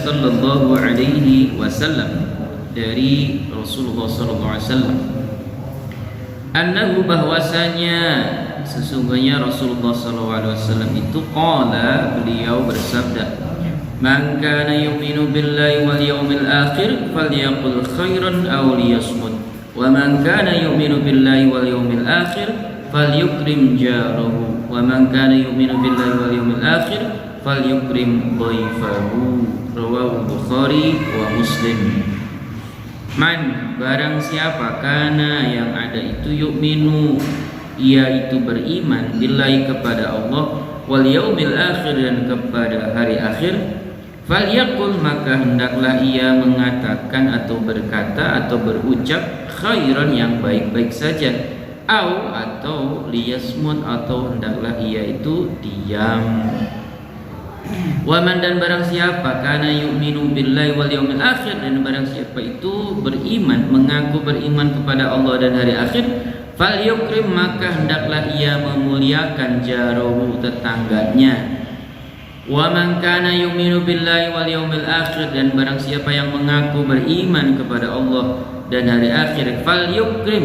sallallahu alaihi wasallam, dari Rasulullah sallallahu alaihi wasallam, annahu, bahwasanya sesungguhnya Rasulullah sallallahu alaihi wasallam itu qala, beliau bersabda, man kana yu'minu billahi wal yawmil akhir falyaqul khairan aw liyasmut, wa man kana yu'minu billahi wal yawmil akhir falyukrim jarahu, wa man kana yu'minu billahi wal yawmil akhir falyukrim dhaifahu. Rawahu Bukhari wa Muslim. Man, barang siapa, kana yang ada itu, yu'minu, ia itu beriman, billahi kepada Allah, wal yaumil akhir, dan kepada hari akhir, falyaqul, maka hendaklah ia mengatakan atau berkata atau berucap khairan, yang baik-baik saja, atau liyasmut, atau hendaklah ia itu diam. Waman, dan barang siapa, kana yu'minu billahi wal yaumil akhir, dan barang siapa itu beriman, mengaku beriman kepada Allah dan hari akhir, falyukrim, maka hendaklah ia memuliakan jarahu, tetangganya. Waman kana yu'minu billahi wal yaumil akhir, dan barang siapa yang mengaku beriman kepada Allah dan hari akhir, falyukrim,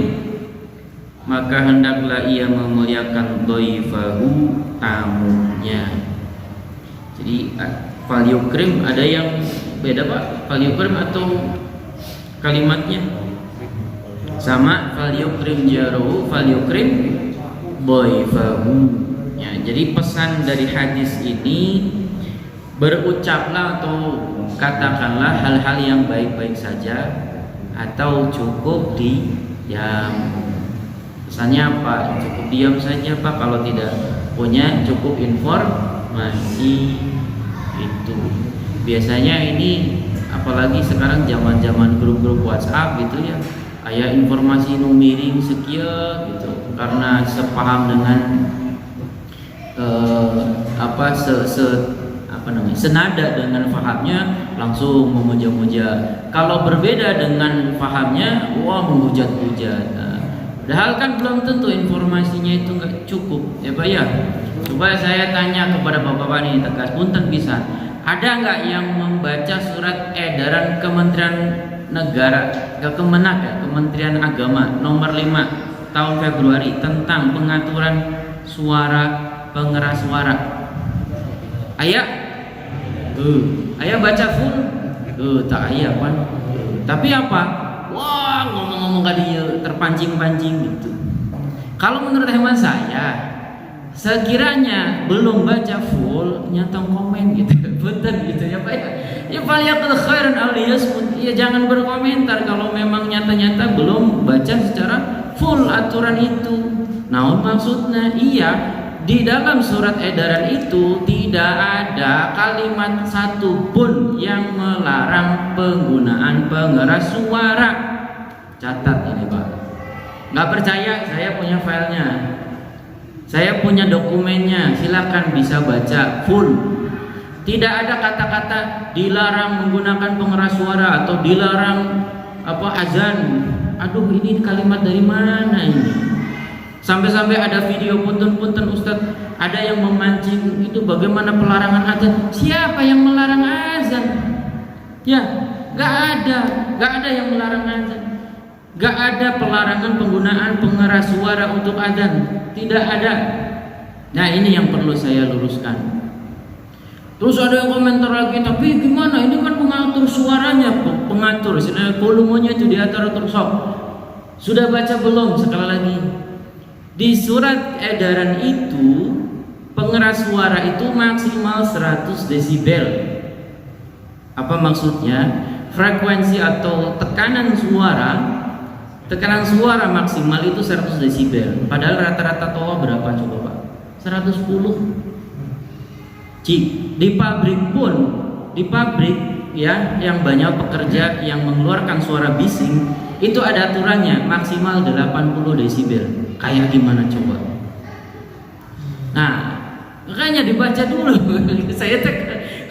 maka hendaklah ia memuliakan dhaifahu, tamunya. Jadi falyukrim ada yang beda Pak, falyukrim atau kalimatnya sama, falyukrim jarahu, falyukrim dhaifahu. Ya, jadi pesan dari hadis ini, berucaplah atau katakanlah hal-hal yang baik-baik saja, atau cukup diam. Pesannya apa? Cukup diam saja Pak, kalau tidak punya cukup informasi. Itu biasanya ini, apalagi sekarang zaman-zaman grup-grup WhatsApp gitu ya, kayak informasi miring sekian gitu, karena sepaham dengan senada dengan fahamnya, langsung memuja-muja. Kalau berbeda dengan fahamnya, wah, menghujat-hujat. Padahal kan belum tentu informasinya itu nggak cukup, ya Pak ya. Coba saya tanya kepada bapak-bapak ini, tegas punten bisa, ada nggak yang membaca surat edaran Kementerian Negara, Kemenak ya, Kementerian Agama nomor 5 tahun Februari tentang pengaturan suara, pengeras suara? Ayah, ayah baca full? Tak ayah kan. Tapi apa? Wah, ngomong-ngomong gak dia terpancing-pancing gitu. Kalau menurut hemat saya, sekiranya belum baca full, nyata komen gitu, betul gitu ya Pak ya. Ya falyaqul khairan aw liyasmut, ya jangan berkomentar kalau memang nyata-nyata belum baca secara full aturan itu. Nah, maksudnya iya, di dalam surat edaran itu tidak ada kalimat satu pun yang melarang penggunaan pengeras suara. Catat ini Pak. Nggak percaya, saya punya filenya, saya punya dokumennya, silakan bisa baca full. Tidak ada kata-kata dilarang menggunakan pengeras suara atau dilarang azan. Aduh, ini kalimat dari mana ini? Sampai-sampai ada video punten-punten Ustadz, ada yang memancing itu bagaimana pelarangan azan. Siapa yang melarang azan? Ya, nggak ada yang melarang azan. Nggak ada pelarangan penggunaan pengeras suara untuk azan, tidak ada. Nah, ini yang perlu saya luruskan. Terus ada yang komentar lagi, tapi gimana? Ini kan pengatur suaranya, pengatur, volumenya itu diatur sok. Sudah baca belum? Sekali lagi, di surat edaran itu pengeras suara itu maksimal 100 desibel. Apa maksudnya? Frekuensi atau tekanan suara maksimal itu 100 desibel. Padahal rata-rata toa berapa coba Pak? 110. Di pabrik pun, ya, yang banyak pekerja yang mengeluarkan suara bising, itu ada aturannya maksimal 80 desibel. Kayak gimana coba? Nah, makanya dibaca dulu. Saya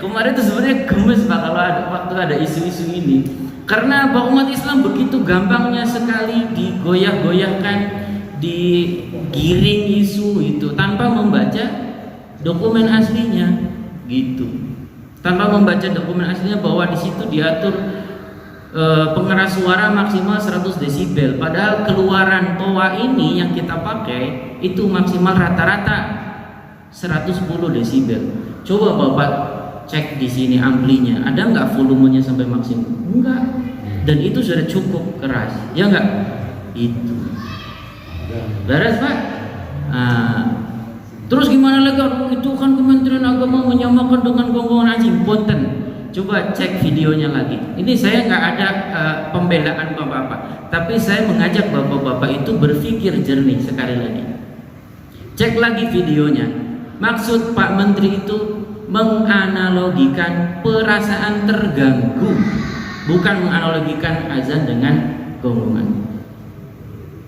kemarin tuh sebenarnya gemes Pak kalau waktu ada isu-isu ini. Karena umat Islam begitu gampangnya sekali digoyah-goyahkan, digiring isu itu tanpa membaca dokumen aslinya gitu. tanpa membaca dokumen aslinya bahwa di situ diatur pengeras suara maksimal 100 desibel. Padahal keluaran toa ini yang kita pakai itu maksimal rata-rata 110 desibel. Coba Bapak cek di sini amplinya, ada nggak volumenya sampai maksimum? Enggak. Dan itu sudah cukup keras, ya enggak? Itu. Beres Pak? Terus gimana lagi? Itu kan Kementerian Agama menyamakan dengan gonggongan anjing. Punten. Coba cek videonya lagi. Ini saya nggak ada pembelaan Bapak-bapak, tapi saya mengajak Bapak-bapak itu berpikir jernih sekali lagi. Cek lagi videonya. Maksud Pak Menteri itu menganalogikan perasaan terganggu, bukan menganalogikan azan dengan gonggongan.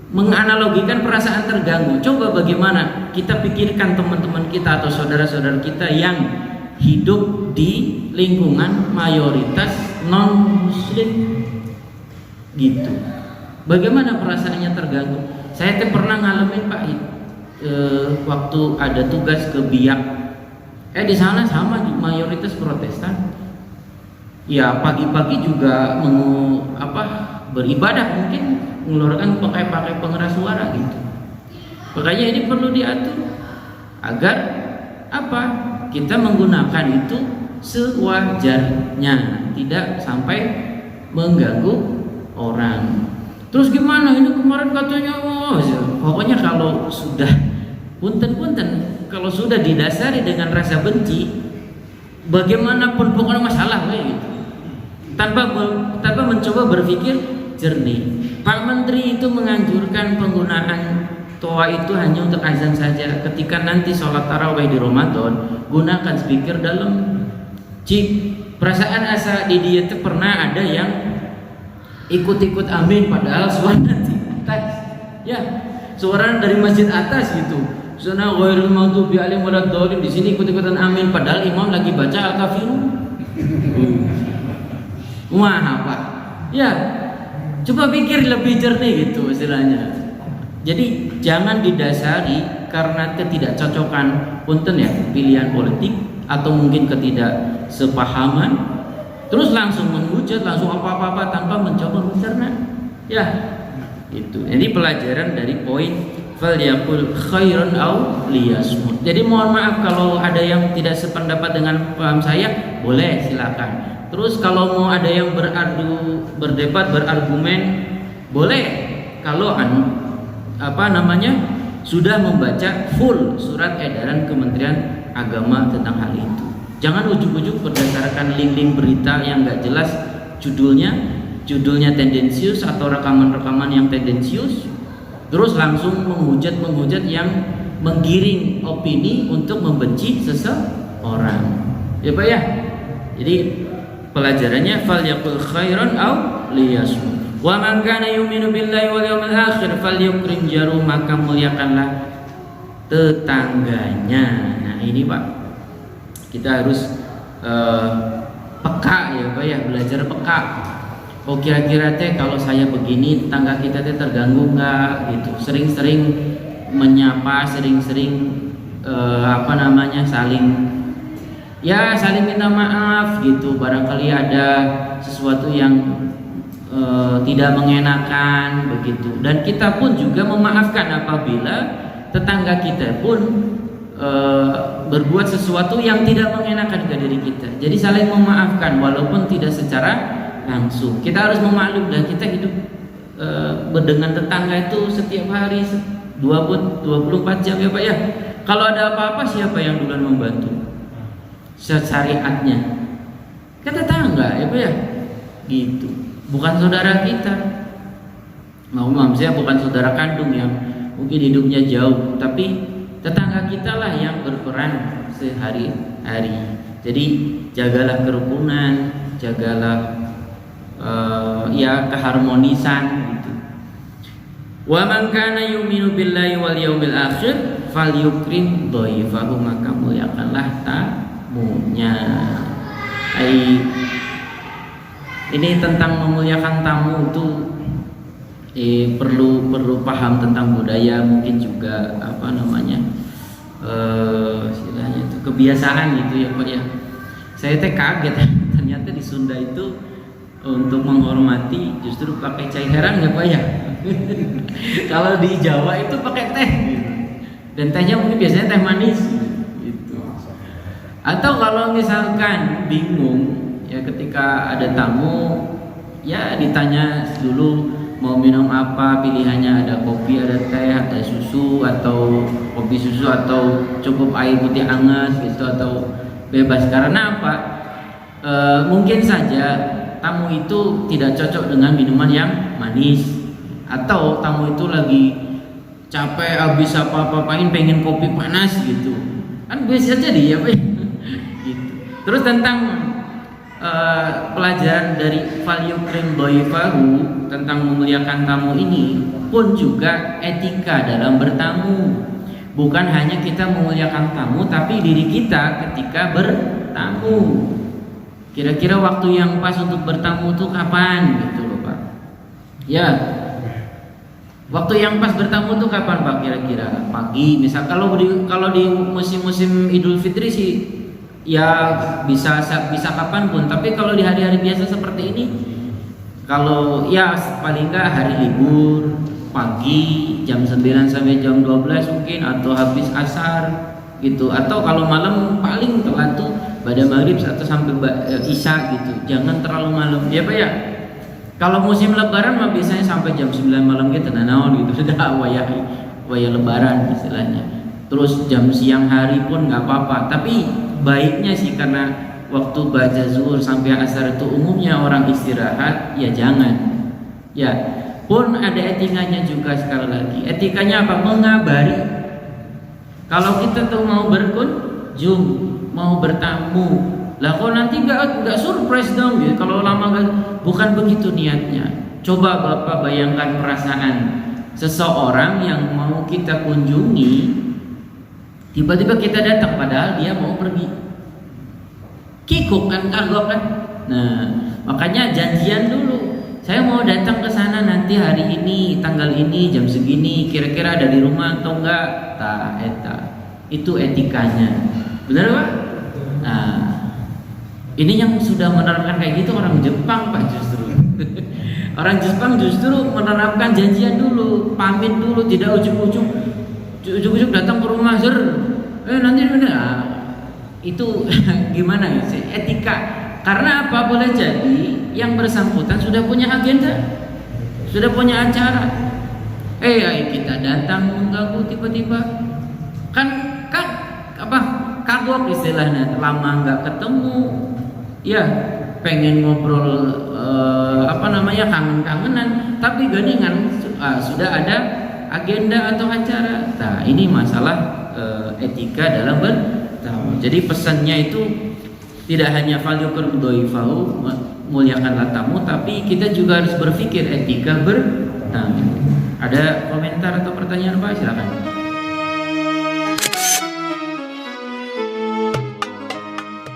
Menganalogikan perasaan terganggu. Coba bagaimana kita pikirkan teman-teman kita atau saudara-saudara kita yang hidup di lingkungan mayoritas non muslim gitu. Bagaimana perasaannya terganggu? Saya pernah ngalamin Pak, waktu ada tugas ke Biak. Di sana sama mayoritas Protestan. Ya pagi-pagi juga beribadah, mungkin mengeluarkan pakai pengeras suara gitu. Makanya ini perlu diatur agar kita menggunakan itu sewajarnya, tidak sampai mengganggu orang. Terus gimana ini kemarin katanya pokoknya kalau sudah punten kalau sudah didasari dengan rasa benci, bagaimanapun pokoknya masalah gitu. Tanpa mencoba berpikir jernih. Pak Menteri itu menganjurkan penggunaan toa itu hanya untuk azan saja. Ketika nanti sholat tarawih di Ramadan, gunakan speaker dalam. Perasaan asa di dia itu pernah ada yang ikut-ikut amin padahal suara di atas. Ya, suara dari masjid atas gitu. Sana ghairil maghdubi alaihim waladdallin, di sini ikut-ikutan amin padahal imam lagi baca al-kafirun. Wah, apa? Ya, coba pikir lebih jernih gitu istilahnya. Jadi jangan didasari karena ketidakcocokan punten ya, pilihan politik atau mungkin ketidaksepahaman, terus langsung menghujat, langsung apa-apa tanpa mencoba mencerna. Ya, itu. Jadi pelajaran dari poin falyaqul khairan aw liyasmut. Jadi mohon maaf kalau ada yang tidak sependapat dengan paham saya, boleh silakan. Terus kalau mau ada yang berdebat, berargumen, boleh. Kalau sudah membaca full surat edaran Kementerian Agama tentang hal itu. Jangan ujuk-ujuk berdasarkan link-link berita yang nggak jelas judulnya tendensius atau rekaman-rekaman yang tendensius, terus langsung menghujat yang menggiring opini untuk membenci seseorang. Ya Pak ya. Jadi pelajarannya falyaqul khairan aw liyasmut. Wa man kana yu'minu billahi wal yawmil akhir falyukrim jaru, maka muliakanlah tetangganya. Nah ini Pak, kita harus peka ya Pak ya, belajar peka. Oh kira-kira kalau saya begini tetangga kita terganggu nggak gitu. Sering-sering menyapa, sering-sering saling minta maaf gitu. Barangkali ada sesuatu yang tidak mengenakan begitu. Dan kita pun juga memaafkan apabila tetangga kita pun berbuat sesuatu yang tidak mengenakan ke diri kita. Jadi saling memaafkan walaupun tidak secara langsung. Kita harus memaklum dan kita hidup dengan tetangga itu setiap hari 24 jam ya Pak ya. Kalau ada apa-apa siapa yang duluan membantu? Syariatnya kan tetangga ya Pak ya. Gitu. Bukan saudara kita. Maaf saya bukan saudara kandung yang mungkin hidupnya jauh, tapi tetangga kita lah yang berperan sehari-hari. Jadi jagalah kerukunan, jagalah keharmonisan gitu. Wa man kana yu'minu billahi wal yawmil akhir falyukrim dhaifahu, maka muliakanlah tamunya. Ini tentang memuliakan tamu itu perlu paham tentang budaya, mungkin juga istilahnya itu kebiasaan gitu ya Pak ya. Saya teh kaget ternyata di Sunda itu untuk menghormati justru pakai cai herang ya Pak ya. Kalau di Jawa itu pakai teh dan tehnya mungkin biasanya teh manis gitu. Atau kalau misalkan bingung ya ketika ada tamu ya ditanya dulu mau minum apa, pilihannya ada kopi, ada teh, ada susu, atau kopi susu, atau cukup air putih hangat gitu, atau bebas. Karena apa? Mungkin saja tamu itu tidak cocok dengan minuman yang manis, atau tamu itu lagi capek habis apa-apain pengen kopi panas gitu. Kan biasa jadi ya Pak. Gitu. Terus tentang pelajaran dari falyukrim dhaifahu tentang memuliakan tamu ini pun juga etika dalam bertamu. Bukan hanya kita memuliakan tamu, tapi diri kita ketika bertamu. Kira-kira waktu yang pas untuk bertamu itu kapan gitu loh Pak? Ya, waktu yang pas bertamu itu kapan Pak kira-kira? Pagi, misal kalau di musim-musim Idul Fitri sih ya bisa kapanpun, tapi kalau di hari-hari biasa seperti ini, kalau ya paling nggak hari libur pagi jam 9 sampai jam 12 mungkin, atau habis asar gitu, atau kalau malam paling telat tuh pada maghrib atau sampai isya gitu, jangan terlalu malam ya Pak ya. Kalau musim lebaran mah biasanya sampai jam 9 malam gitu naon gitu, sudah wayah lebaran istilahnya. Terus jam siang hari pun nggak apa-apa, tapi baiknya sih karena waktu baca zuhur sampai asar itu umumnya orang istirahat, ya jangan. Ya, pun ada etikanya juga sekali lagi. Etikanya apa? Mengabari. Kalau kita tuh mau berkunjung, mau bertamu, lah kok nanti nggak surprise dong gitu. Kalau lama bukan begitu niatnya. Coba Bapak bayangkan perasaan seseorang yang mau kita kunjungi, tiba-tiba kita datang padahal dia mau pergi. Kikuk kan, kagok kan. Nah, makanya janjian dulu. Saya mau datang ke sana nanti hari ini, tanggal ini, jam segini. Kira-kira ada di rumah atau enggak? Itu etikanya. Benar Pak? Nah, ini yang sudah menerapkan kayak gitu orang Jepang Pak justru. Orang Jepang justru menerapkan janjian dulu, pamit dulu, tidak ujuk-ujuk datang ke rumah nanti benar. Itu gimana ya sih etika? Karena apa? Boleh jadi yang bersangkutan sudah punya agenda, sudah punya acara. Kita datang mengganggu tiba-tiba, kan kagok istilahnya, lama nggak ketemu, ya pengen ngobrol kangen-kangenan, tapi geningan sudah ada agenda atau acara. Nah, ini masalah etika dalam bertamu. Jadi pesannya itu tidak hanya falyukrim dhaifahu, muliakanlah tamu, tapi kita juga harus berpikir etika bertamu. Ada komentar atau pertanyaan Pak? Silakan.